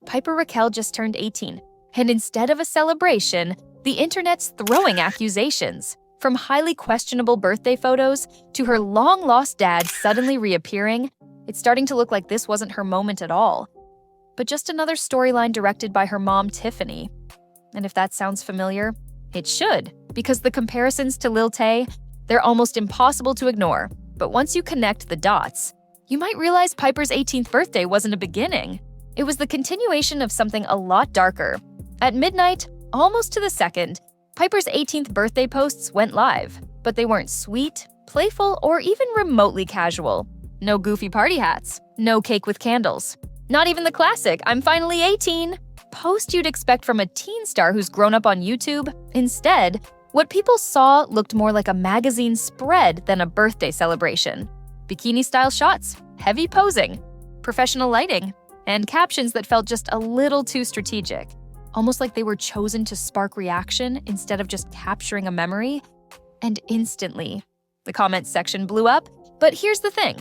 Piper Raquel just turned 18, and instead of a celebration, the internet's throwing accusations. From highly questionable birthday photos to her long-lost dad suddenly reappearing, it's starting to look like this wasn't her moment at all, but just another storyline directed by her mom, Tiffany. And if that sounds familiar, it should, because the comparisons to Lil Tay, they're almost impossible to ignore. But once you connect the dots, you might realize Piper's 18th birthday wasn't a beginning. It was the continuation of something a lot darker. At midnight, almost to the second, Piper's 18th birthday posts went live, but they weren't sweet, playful, or even remotely casual. No goofy party hats, no cake with candles. Not even the classic, "I'm finally 18" post you'd expect from a teen star who's grown up on YouTube. Instead, what people saw looked more like a magazine spread than a birthday celebration. Bikini-style shots, heavy posing, professional lighting, and captions that felt just a little too strategic. Almost like they were chosen to spark reaction instead of just capturing a memory. And instantly, the comments section blew up. But here's the thing.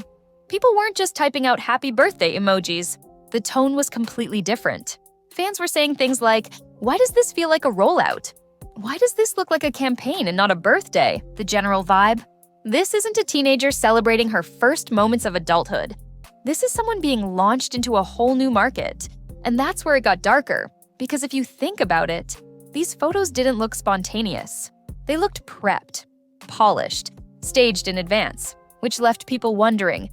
People weren't just typing out happy birthday emojis. The tone was completely different. Fans were saying things like, "Why does this feel like a rollout? Why does this look like a campaign and not a birthday?" The general vibe. This isn't a teenager celebrating her first moments of adulthood. This is someone being launched into a whole new market. And that's where it got darker. Because if you think about it, these photos didn't look spontaneous. They looked prepped, polished, staged in advance, which left people wondering,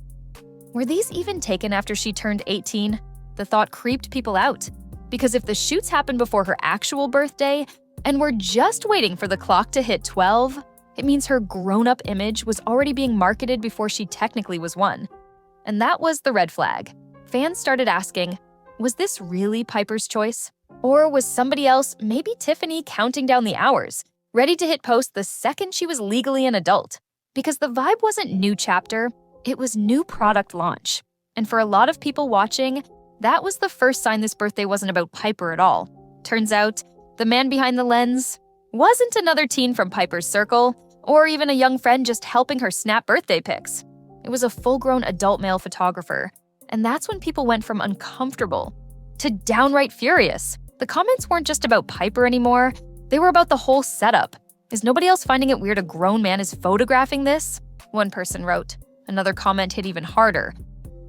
were these even taken after she turned 18? The thought creeped people out. Because if the shoots happened before her actual birthday, and we're just waiting for the clock to hit 12, it means her grown-up image was already being marketed before she technically was one. And that was the red flag. Fans started asking, was this really Piper's choice? Or was somebody else, maybe Tiffany, counting down the hours, ready to hit post the second she was legally an adult? Because the vibe wasn't new chapter, it was new product launch. And for a lot of people watching, that was the first sign this birthday wasn't about Piper at all. Turns out, the man behind the lens wasn't another teen from Piper's circle, or even a young friend just helping her snap birthday pics. It was a full-grown adult male photographer. And that's when people went from uncomfortable to downright furious. The comments weren't just about Piper anymore, they were about the whole setup. Is nobody else finding it weird a grown man is photographing this? One person wrote. Another comment hit even harder.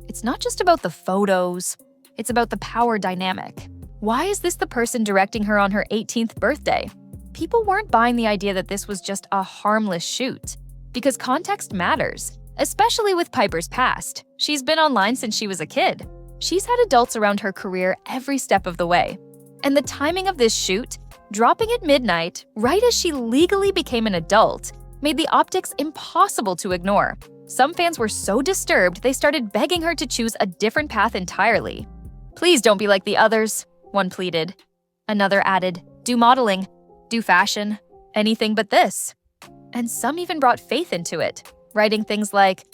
It's not just about the photos, it's about the power dynamic. Why is this the person directing her on her 18th birthday? People weren't buying the idea that this was just a harmless shoot. Because context matters, especially with Piper's past. She's been online since she was a kid. She's had adults around her career every step of the way. And the timing of this shoot, dropping at midnight, right as she legally became an adult, made the optics impossible to ignore. Some fans were so disturbed they started begging her to choose a different path entirely. "Please don't be like the others," one pleaded. Another added, "Do modeling, do fashion, anything but this." And some even brought faith into it, writing things like,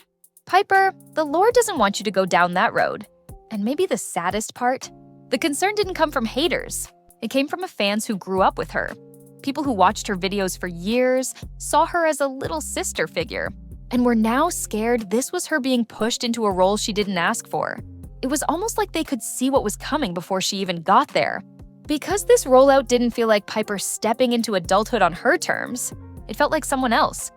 "Piper, the Lord doesn't want you to go down that road." And maybe the saddest part? The concern didn't come from haters. It came from fans who grew up with her. People who watched her videos for years, saw her as a little sister figure, and were now scared this was her being pushed into a role she didn't ask for. It was almost like they could see what was coming before she even got there. Because this rollout didn't feel like Piper stepping into adulthood on her terms, it felt like someone else.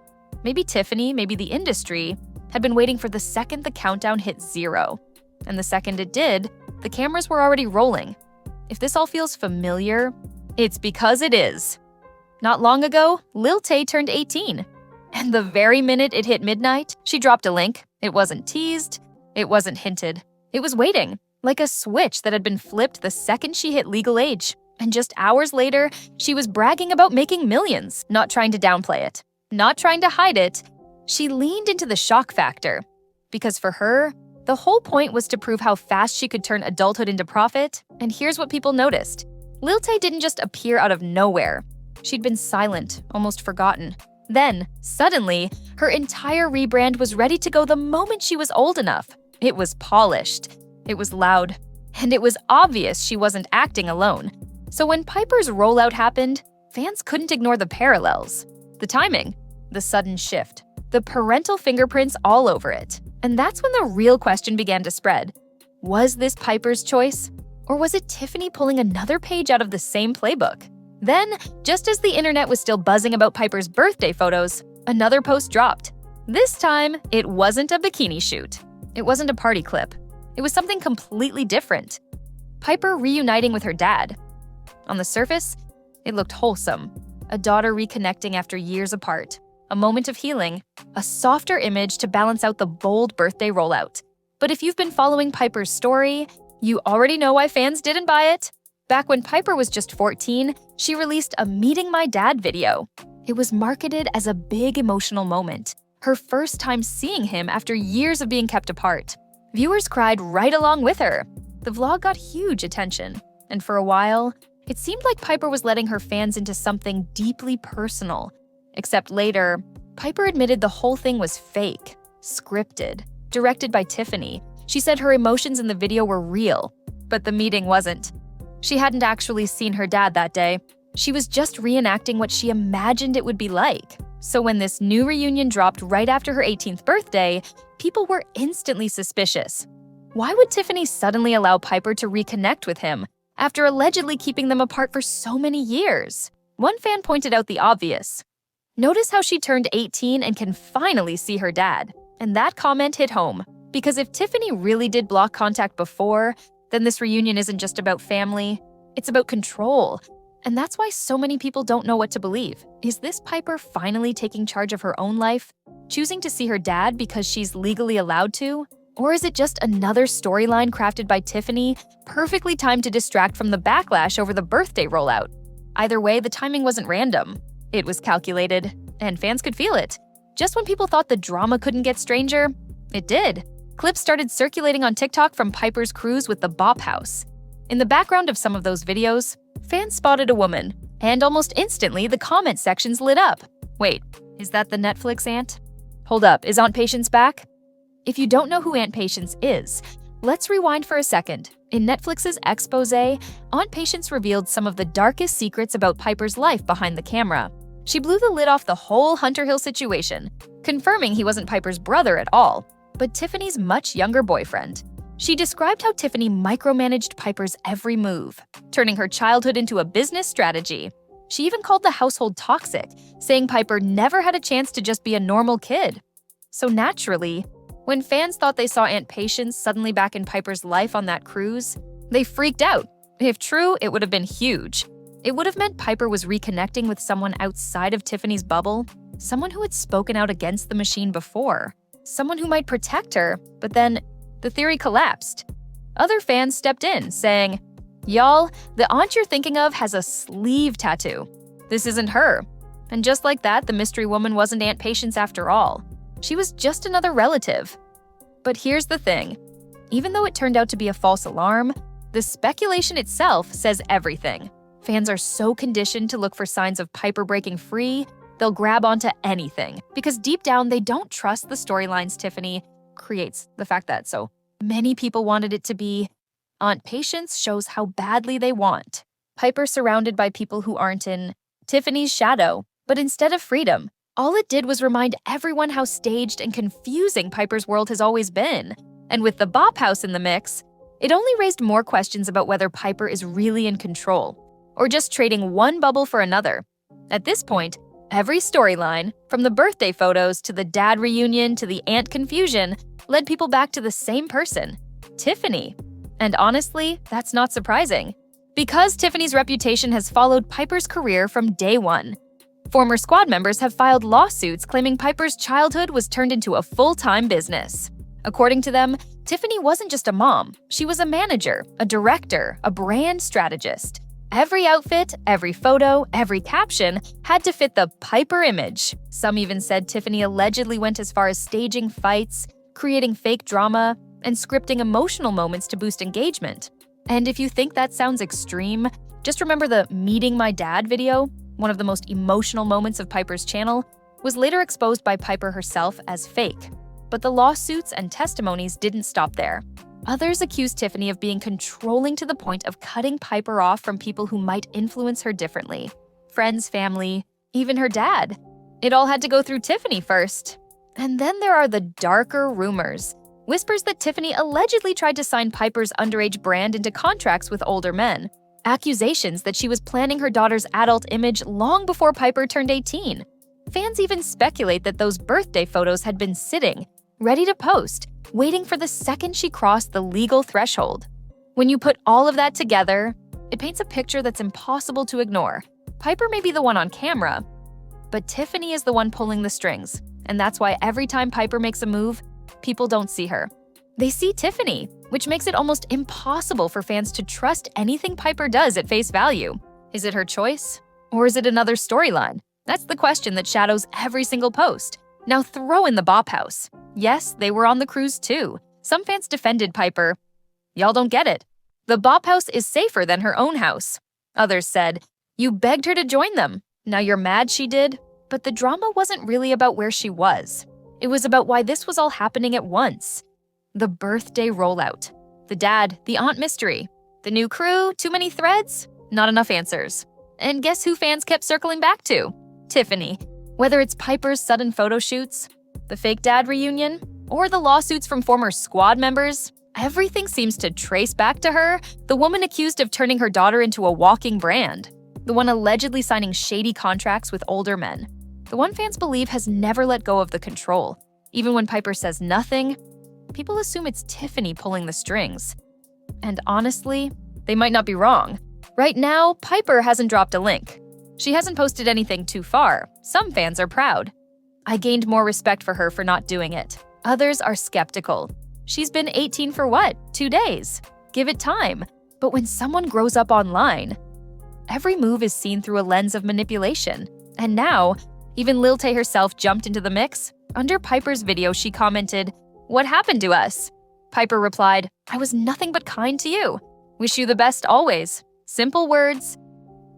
Maybe Tiffany, maybe the industry, had been waiting for the second the countdown hit 0. And the second it did, the cameras were already rolling. If this all feels familiar, it's because it is. Not long ago, Lil Tay turned 18. And the very minute it hit midnight, she dropped a link. It wasn't teased, it wasn't hinted. It was waiting, like a switch that had been flipped the second she hit legal age. And just hours later, she was bragging about making millions, not trying to downplay it, not trying to hide it. She leaned into the shock factor. Because for her, the whole point was to prove how fast she could turn adulthood into profit, and here's what people noticed. Lil Tay didn't just appear out of nowhere. She'd been silent, almost forgotten. Then, suddenly, her entire rebrand was ready to go the moment she was old enough. It was polished, it was loud, and it was obvious she wasn't acting alone. So when Piper's rollout happened, fans couldn't ignore the parallels. The timing, the sudden shift, the parental fingerprints all over it. And that's when the real question began to spread. Was this Piper's choice? Or was it Tiffany pulling another page out of the same playbook? Then, just as the internet was still buzzing about Piper's birthday photos, another post dropped. This time, it wasn't a bikini shoot. It wasn't a party clip. It was something completely different. Piper reuniting with her dad. On the surface, it looked wholesome. A daughter reconnecting after years apart. A moment of healing. A softer image to balance out the bold birthday rollout. But if you've been following Piper's story, you already know why fans didn't buy it. Back when Piper was just 14, she released a Meeting My Dad video. It was marketed as a big emotional moment. Her first time seeing him after years of being kept apart. Viewers cried right along with her. The vlog got huge attention. And for a while, it seemed like Piper was letting her fans into something deeply personal. Except later, Piper admitted the whole thing was fake, scripted, directed by Tiffany. She said her emotions in the video were real, but the meeting wasn't. She hadn't actually seen her dad that day. She was just reenacting what she imagined it would be like. So when this new reunion dropped right after her 18th birthday, people were instantly suspicious. Why would Tiffany suddenly allow Piper to reconnect with him after allegedly keeping them apart for so many years? One fan pointed out the obvious. Notice how she turned 18 and can finally see her dad. And that comment hit home. Because if Tiffany really did block contact before, then this reunion isn't just about family, it's about control. And that's why so many people don't know what to believe. Is this Piper finally taking charge of her own life, choosing to see her dad because she's legally allowed to? Or is it just another storyline crafted by Tiffany, perfectly timed to distract from the backlash over the birthday rollout? Either way, the timing wasn't random. It was calculated, and fans could feel it. Just when people thought the drama couldn't get stranger, it did. Clips started circulating on TikTok from Piper's cruise with the Bop House. In the background of some of those videos, fans spotted a woman, and almost instantly the comment sections lit up. Wait, is that the Netflix aunt? Hold up, is Aunt Patience back? If you don't know who Aunt Patience is, let's rewind for a second. In Netflix's expose, Aunt Patience revealed some of the darkest secrets about Piper's life behind the camera. She blew the lid off the whole Hunter Hill situation, confirming he wasn't Piper's brother at all, but Tiffany's much younger boyfriend. She described how Tiffany micromanaged Piper's every move, turning her childhood into a business strategy. She even called the household toxic, saying Piper never had a chance to just be a normal kid. So naturally, when fans thought they saw Aunt Patience suddenly back in Piper's life on that cruise, they freaked out. If true, it would have been huge. It would have meant Piper was reconnecting with someone outside of Tiffany's bubble, someone who had spoken out against the machine before, someone who might protect her, but then the theory collapsed. Other fans stepped in, saying, "Y'all, the aunt you're thinking of has a sleeve tattoo. This isn't her." And just like that, the mystery woman wasn't Aunt Patience after all. She was just another relative. But here's the thing. Even though it turned out to be a false alarm, the speculation itself says everything. Fans are so conditioned to look for signs of Piper breaking free, they'll grab onto anything. Because deep down, they don't trust the storylines Tiffany creates. The fact that so many people wanted it to be. Aunt Patience shows how badly they want. Piper surrounded by people who aren't in Tiffany's shadow, but instead of freedom. All it did was remind everyone how staged and confusing Piper's world has always been. And with the Bop House in the mix, it only raised more questions about whether Piper is really in control, or just trading one bubble for another. At this point, every storyline, from the birthday photos to the dad reunion to the aunt confusion, led people back to the same person, Tiffany. And honestly, that's not surprising. Because Tiffany's reputation has followed Piper's career from day one. Former squad members have filed lawsuits claiming Piper's childhood was turned into a full-time business. According to them, Tiffany wasn't just a mom. She was a manager, a director, a brand strategist. Every outfit, every photo, every caption had to fit the Piper image. Some even said Tiffany allegedly went as far as staging fights, creating fake drama, and scripting emotional moments to boost engagement. And if you think that sounds extreme, just remember the Meeting My Dad video. One of the most emotional moments of Piper's channel, was later exposed by Piper herself as fake. But the lawsuits and testimonies didn't stop there. Others accused Tiffany of being controlling to the point of cutting Piper off from people who might influence her differently. Friends, family, even her dad. It all had to go through Tiffany first. And then there are the darker rumors. whispers that Tiffany allegedly tried to sign Piper's underage brand into contracts with older men, accusations that she was planning her daughter's adult image long before Piper turned 18. Fans even speculate that those birthday photos had been sitting, ready to post, waiting for the second she crossed the legal threshold. When you put all of that together, it paints a picture that's impossible to ignore. Piper may be the one on camera, but Tiffany is the one pulling the strings, and that's why every time Piper makes a move, people don't see her. They see Tiffany, which makes it almost impossible for fans to trust anything Piper does at face value. Is it her choice? Or is it another storyline? That's the question that shadows every single post. Now throw in the Bop House. Yes, they were on the cruise too. Some fans defended Piper. Y'all don't get it. The Bop House is safer than her own house. Others said, you begged her to join them. Now you're mad she did? But the drama wasn't really about where she was. It was about why this was all happening at once. The birthday rollout. The dad, the aunt mystery. The new crew, too many threads? Not enough answers. And guess who fans kept circling back to? Tiffany. Whether it's Piper's sudden photo shoots, the fake dad reunion, or the lawsuits from former squad members, everything seems to trace back to her, the woman accused of turning her daughter into a walking brand. The one allegedly signing shady contracts with older men. The one fans believe has never let go of the control. Even when Piper says nothing, people assume it's Tiffany pulling the strings. And honestly, they might not be wrong. Right now, Piper hasn't dropped a link. She hasn't posted anything too far. Some fans are proud. I gained more respect for her for not doing it. Others are skeptical. She's been 18 for what? 2 days. Give it time. But when someone grows up online, every move is seen through a lens of manipulation. And now, even Lil Tay herself jumped into the mix. Under Piper's video, she commented, "What happened to us?" Piper replied, "I was nothing but kind to you. Wish you the best always." Simple words,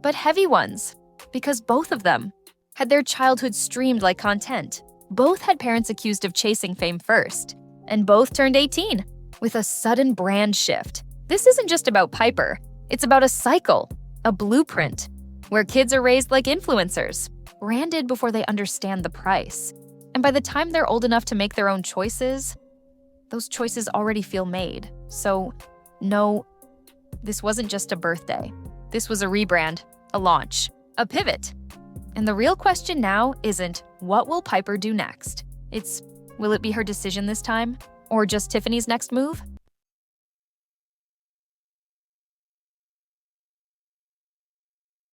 but heavy ones, because both of them had their childhood streamed like content. Both had parents accused of chasing fame first, and both turned 18 with a sudden brand shift. This isn't just about Piper. It's about a cycle, a blueprint, where kids are raised like influencers, branded before they understand the price. And by the time they're old enough to make their own choices, those choices already feel made. So, no, this wasn't just a birthday. This was a rebrand, a launch, a pivot. And the real question now isn't, what will Piper do next? It's, will it be her decision this time? Or just Tiffany's next move?